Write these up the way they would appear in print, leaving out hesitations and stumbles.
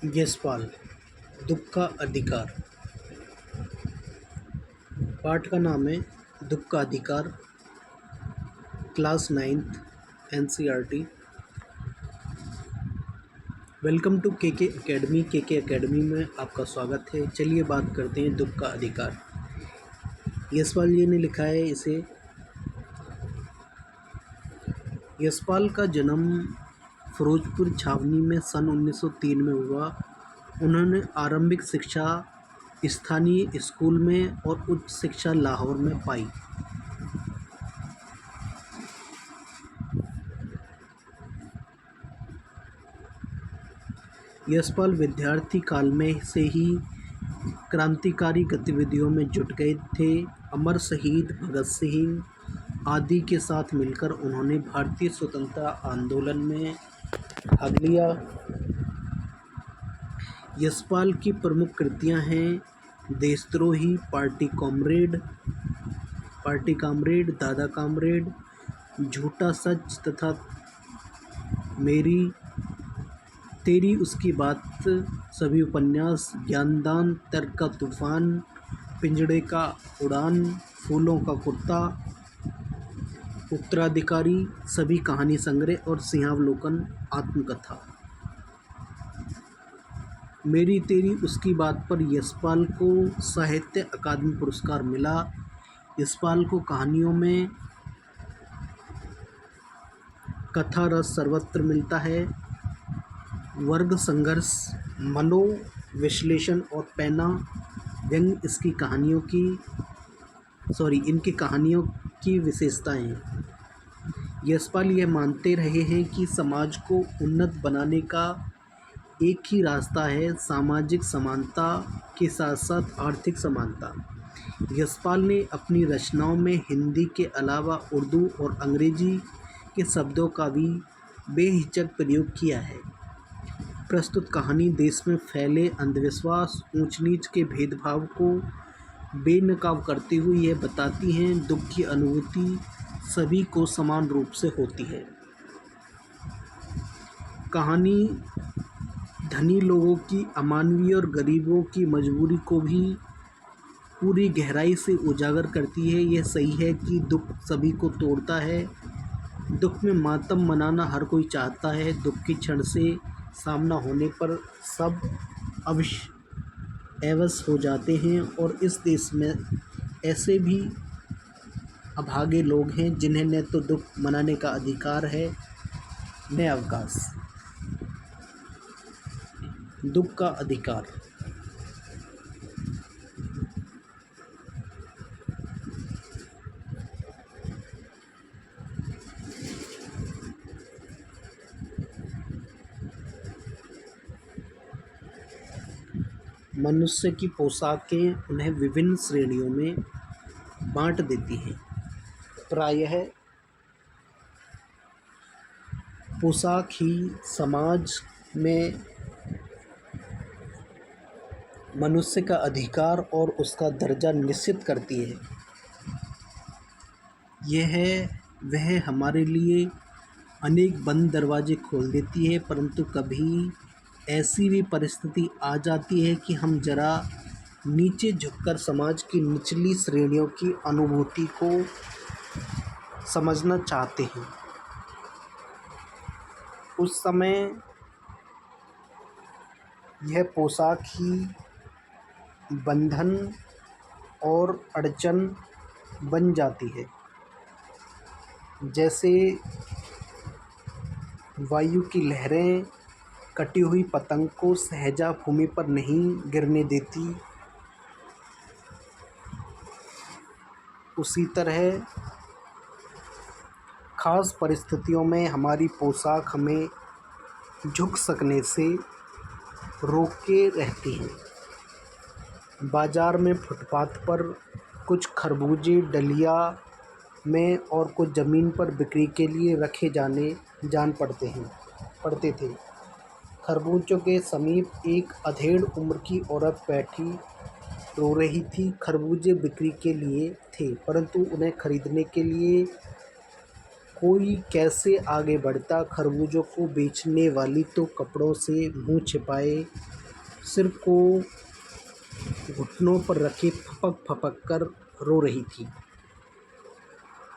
यशपाल, दुख का अधिकार। पाठ का नाम है दुख का अधिकार, class 9th NCERT. Welcome to KK academy. KK academy में आपका स्वागत है। चलिए बात करते हैं दुख का अधिकार। यशपाल जी ने लिखा है इसे। यशपाल का जन्म फिरोजपुर छावनी में सन 1903 में हुआ। उन्होंने आरंभिक शिक्षा स्थानीय स्कूल में और उच्च शिक्षा लाहौर में पाई। यशपाल विद्यार्थी काल में से ही क्रांतिकारी गतिविधियों में जुट गए थे। अमर शहीद भगत सिंह आदि के साथ मिलकर उन्होंने भारतीय स्वतंत्रता आंदोलन में भाग लिया। यशपाल की प्रमुख कृतियां हैं देशद्रोही, पार्टी कामरेड, दादा कामरेड, झूठा सच तथा मेरी तेरी उसकी बात, सभी उपन्यास, ज्ञानदान, तर्क का तूफान, पिंजड़े का उड़ान, फूलों का कुर्ता, उत्तराधिकारी, सभी कहानी संग्रह और सिंहावलोकन आत्मकथा। मेरी तेरी उसकी बात पर यशपाल को साहित्य अकादमी पुरस्कार मिला। यशपाल को कहानियों में कथा रस सर्वत्र मिलता है। वर्ग संघर्ष, मनोविश्लेषण और पैना व्यंग इनकी कहानियों की विशेषताएं हैं। यशपाल यह मानते रहे हैं कि समाज को उन्नत बनाने का एक ही रास्ता है, सामाजिक समानता के साथ साथ आर्थिक समानता। यशपाल ने अपनी रचनाओं में हिंदी के अलावा उर्दू और अंग्रेजी के शब्दों का भी बेहिचक प्रयोग किया है। प्रस्तुत कहानी देश में फैले अंधविश्वास, ऊंच नीच के भेदभाव को बेनकाब करते हुए यह बताती हैं दुख की अनुभूति सभी को समान रूप से होती है। कहानी धनी लोगों की अमानवीय और गरीबों की मजबूरी को भी पूरी गहराई से उजागर करती है। यह सही है कि दुख सभी को तोड़ता है। दुख में मातम मनाना हर कोई चाहता है। दुख के क्षण से सामना होने पर सब अवश हो जाते हैं और इस देश में ऐसे भी अभागे लोग हैं जिन्हें न तो दुख मनाने का अधिकार है न अवकाश। दुख का अधिकार। मनुष्य की पोशाकें उन्हें विभिन्न श्रेणियों में बांट देती हैं। प्रायः पोशाक ही समाज में मनुष्य का अधिकार और उसका दर्जा निश्चित करती है। वह हमारे लिए अनेक बंद दरवाजे खोल देती है, परंतु कभी ऐसी भी परिस्थिति आ जाती है कि हम जरा नीचे झुककर समाज की निचली श्रेणियों की अनुभूति को समझना चाहते हैं। उस समय यह पोशाक ही बंधन और अड़चन बन जाती है। जैसे वायु की लहरें कटी हुई पतंग को सहजा भूमि पर नहीं गिरने देती, उसी तरह खास परिस्थितियों में हमारी पोशाक हमें झुक सकने से रोके रहती हैं। बाज़ार में फुटपाथ पर कुछ खरबूजे डलिया में और कुछ ज़मीन पर बिक्री के लिए रखे जान पड़ते थे। खरबूजों के समीप एक अधेड़ उम्र की औरत बैठी रो रही थी। खरबूजे बिक्री के लिए थे, परंतु उन्हें खरीदने के लिए कोई कैसे आगे बढ़ता। खरबूजों को बेचने वाली तो कपड़ों से मुंह छिपाए सिर को घुटनों पर रखे फपक फपक कर रो रही थी।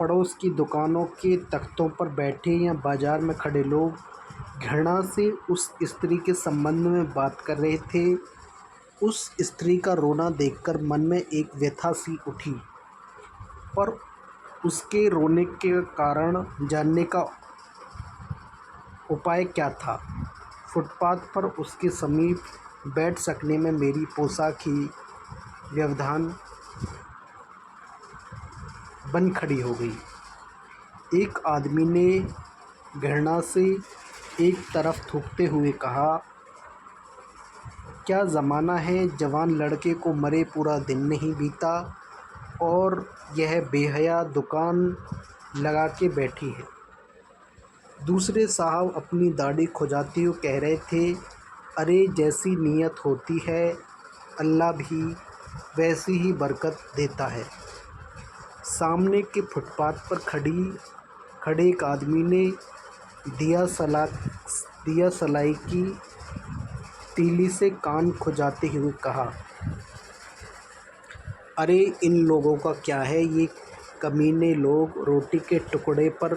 पड़ोस की दुकानों के तख्तों पर बैठे या बाजार में खड़े लोग घृणा से उस स्त्री के संबंध में बात कर रहे थे। उस स्त्री का रोना देखकर मन में एक व्यथा सी उठी, पर उसके रोने के कारण जानने का उपाय क्या था। फुटपाथ पर उसके समीप बैठ सकने में मेरी पोशाक ही व्यवधान बन खड़ी हो गई। एक आदमी ने घृणा से एक तरफ थूकते हुए कहा, क्या ज़माना है, जवान लड़के को मरे पूरा दिन नहीं बीता और यह बेहया दुकान लगा के बैठी है। दूसरे साहब अपनी दाढ़ी खुजाते हुए कह रहे थे, अरे जैसी नीयत होती है अल्लाह भी वैसी ही बरकत देता है। सामने के फुटपाथ पर खड़े एक आदमी ने दिया सलाई की तीली से कान खुजाते हुए कहा, अरे इन लोगों का क्या है, ये कमीने लोग रोटी के टुकड़े पर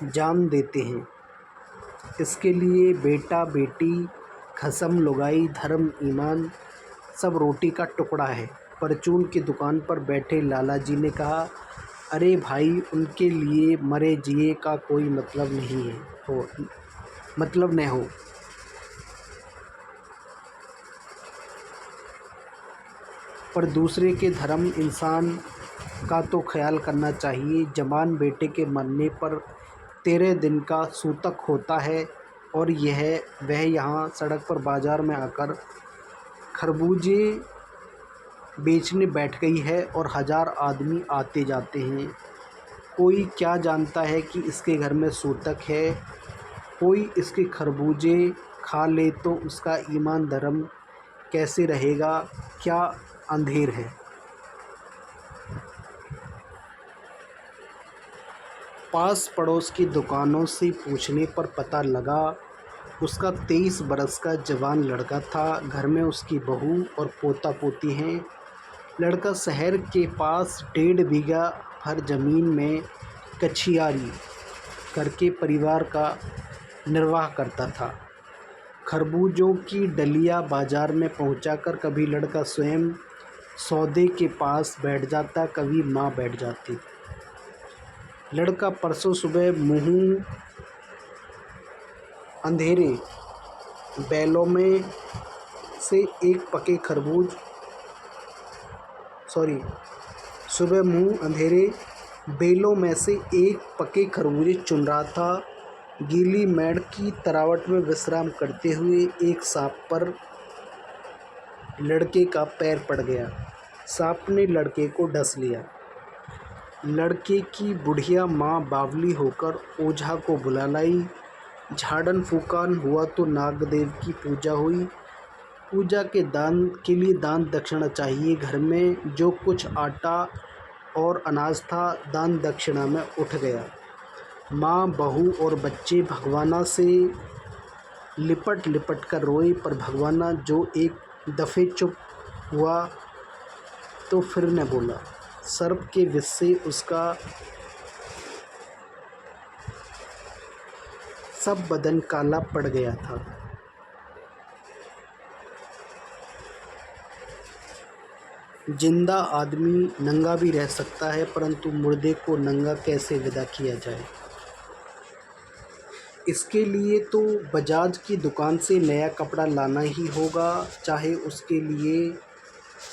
जान देते हैं। इसके लिए बेटा बेटी खसम लुगाई धर्म ईमान सब रोटी का टुकड़ा है। परचून की दुकान पर बैठे लाला जी ने कहा, अरे भाई उनके लिए मरे जिए का कोई मतलब नहीं है मतलब न हो। पर दूसरे के धर्म इंसान का तो ख्याल करना चाहिए। जवान बेटे के मरने पर 13 दिन का सूतक होता है और वह यहाँ सड़क पर बाजार में आकर खरबूजे बेचने बैठ गई है और 1000 आदमी आते जाते हैं। कोई क्या जानता है कि इसके घर में सूतक है। कोई इसके खरबूजे खा ले तो उसका ईमान धर्म कैसे रहेगा, क्या अंधेर है। पास पड़ोस की दुकानों से पूछने पर पता लगा उसका 23 बरस का जवान लड़का था। घर में उसकी बहू और पोता पोती हैं। लड़का शहर के पास 1.5 बीघा भर ज़मीन में कछियारी करके परिवार का निर्वाह करता था। खरबूजों की डलिया बाजार में पहुंचाकर कभी लड़का स्वयं सौदे के पास बैठ जाता, कभी माँ बैठ जाती। लड़का परसों सुबह मुँह अंधेरे बैलों में से एक पके खरबूज सुबह मुँह अंधेरे बेलों में से एक पके खरबूजे चुन रहा था। गीली मेड़ की तरावट में विश्राम करते हुए एक सांप पर लड़के का पैर पड़ गया। सांप ने लड़के को डस लिया। लड़के की बुढ़िया माँ बावली होकर ओझा को बुला लाई। झाड़न फूकान हुआ तो नागदेव की पूजा हुई। पूजा के लिए दान दक्षिणा चाहिए। घर में जो कुछ आटा और अनाज था दान दक्षिणा में उठ गया। माँ बहू और बच्चे भगवाना से लिपट लिपट कर रोए, पर भगवाना जो एक दफ़े चुप हुआ तो फिर न बोला। सर्प के विष से उसका सब बदन काला पड़ गया था। जिंदा आदमी नंगा भी रह सकता है, परंतु मुर्दे को नंगा कैसे विदा किया जाए। इसके लिए तो बजाज की दुकान से नया कपड़ा लाना ही होगा, चाहे उसके लिए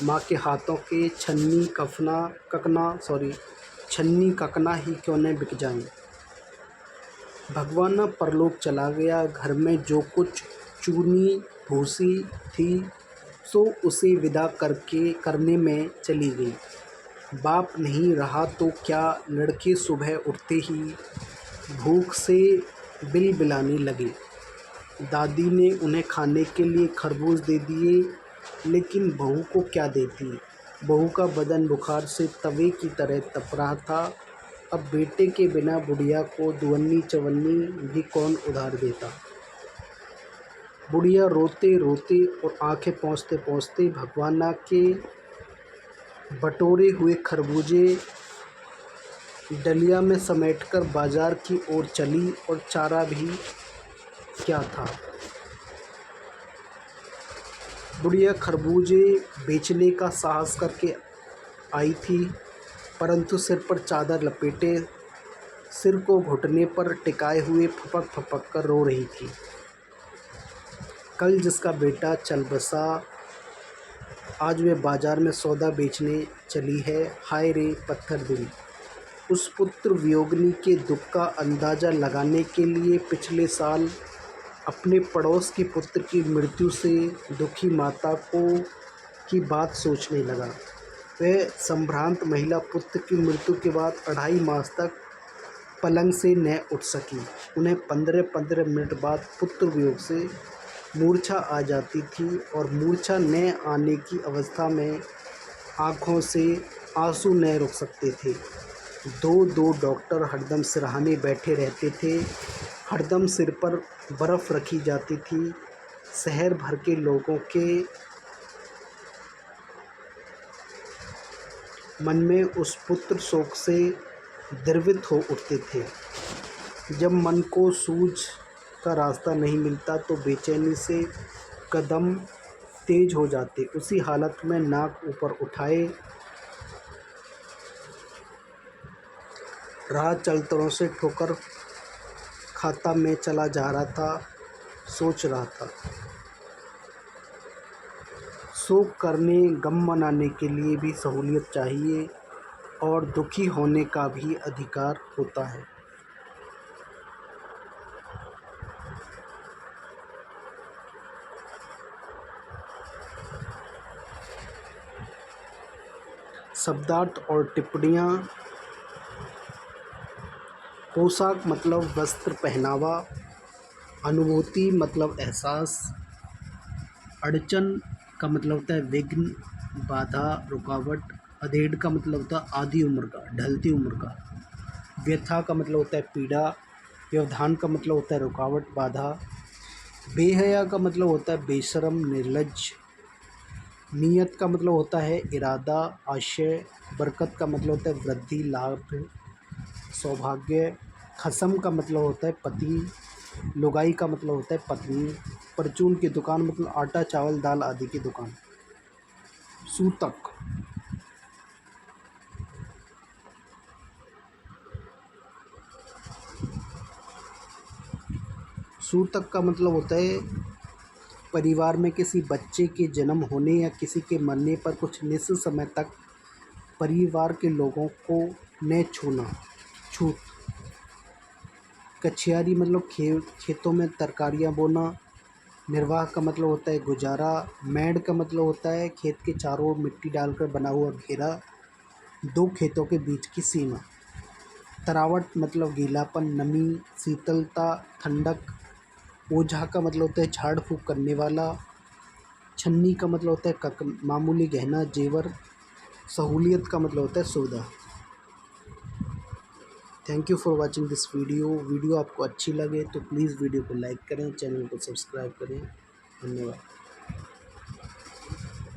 माँ के हाथों के छन्नी ककना ही क्यों न बिक जाए। भगवाना परलोक चला गया। घर में जो कुछ चूनी भूसी थी सो उसे विदा करने में चली गई। बाप नहीं रहा तो क्या, लड़के सुबह उठते ही भूख से बिलबिलाने लगे। दादी ने उन्हें खाने के लिए खरबूज दे दिए, लेकिन बहू को क्या देती। बहू का बदन बुखार से तवे की तरह तप रहा था। अब बेटे के बिना बुढ़िया को दुअन्नी चवन्नी भी कौन उधार देता। बुढ़िया रोते रोते और आंखें पोंछते पोंछते भगवाना के बटोरे हुए खरबूजे डलिया में समेटकर बाजार की ओर चली, और चारा भी क्या था। बुढ़िया खरबूजे बेचने का साहस करके आई थी, परंतु सिर पर चादर लपेटे, सिर को घुटने पर टिकाए हुए फपक फपक कर रो रही थी। कल जिसका बेटा चल बसा, आज वे बाजार में सौदा बेचने चली है। हाय रे पत्थर दिल। उस पुत्र वियोगिनी के दुख का अंदाज़ा लगाने के लिए पिछले साल अपने पड़ोस के पुत्र की मृत्यु से दुखी माता को की बात सोचने लगा। वह संभ्रांत महिला पुत्र की मृत्यु के बाद 2.5 मास तक पलंग से न उठ सकी। उन्हें 15-15 मिनट बाद पुत्र वियोग से मूर्छा आ जाती थी, और मूर्छा न आने की अवस्था में आँखों से आंसू न रुक सकते थे। 2-2 डॉक्टर हरदम सिरहाने बैठे रहते थे, हरदम सिर पर बर्फ़ रखी जाती थी। शहर भर के लोगों के मन में उस पुत्र शोक से द्रवित हो उठते थे। जब मन को सूझ का रास्ता नहीं मिलता तो बेचैनी से कदम तेज हो जाते। उसी हालत में नाक ऊपर उठाए राह चलतरों से ठोकर खाता मैं चला जा रहा था, सोच रहा था। शोक करने, गम मनाने के लिए भी सहूलियत चाहिए, और दुखी होने का भी अधिकार होता है। शब्दार्थ और टिप्पणियाँ। पोशाक मतलब वस्त्र पहनावा। अनुभूति मतलब एहसास। अड़चन का मतलब होता है विघ्न, बाधा, रुकावट। अधेड़ का मतलब होता है आधी उम्र का, ढलती उम्र का। व्यथा का मतलब होता है पीड़ा। व्यवधान का मतलब होता है रुकावट, बाधा। बेहया का मतलब होता है बेशर्म, निर्लज्ज। नियत का मतलब होता है इरादा, आशय। बरकत का मतलब होता है वृद्धि, लाभ, सौभाग्य। खसम का मतलब होता है पति। लुगाई का मतलब होता है पत्नी। परचून की दुकान मतलब आटा, चावल, दाल आदि की दुकान। सूतक। सूतक का मतलब होता है परिवार में किसी बच्चे के जन्म होने या किसी के मरने पर कुछ निश्चित समय तक परिवार के लोगों को न छूना, छूत। कछियारी मतलब खेतों में तरकारियां बोना। निर्वाह का मतलब होता है गुजारा। मेड़ का मतलब होता है खेत के चारों ओर मिट्टी डालकर बना हुआ घेरा, 2 खेतों के बीच की सीमा। तरावट मतलब गीलापन, नमी, शीतलता, ठंडक। ओझा का मतलब होता है झाड़ फूँक करने वाला। छन्नी का मतलब होता है मामूली गहना, जेवर। सहूलियत का मतलब होता है सुविधा। Thank you for watching this video. आपको अच्छी लगे तो प्लीज़ वीडियो को लाइक करें, चैनल को सब्सक्राइब करें। धन्यवाद।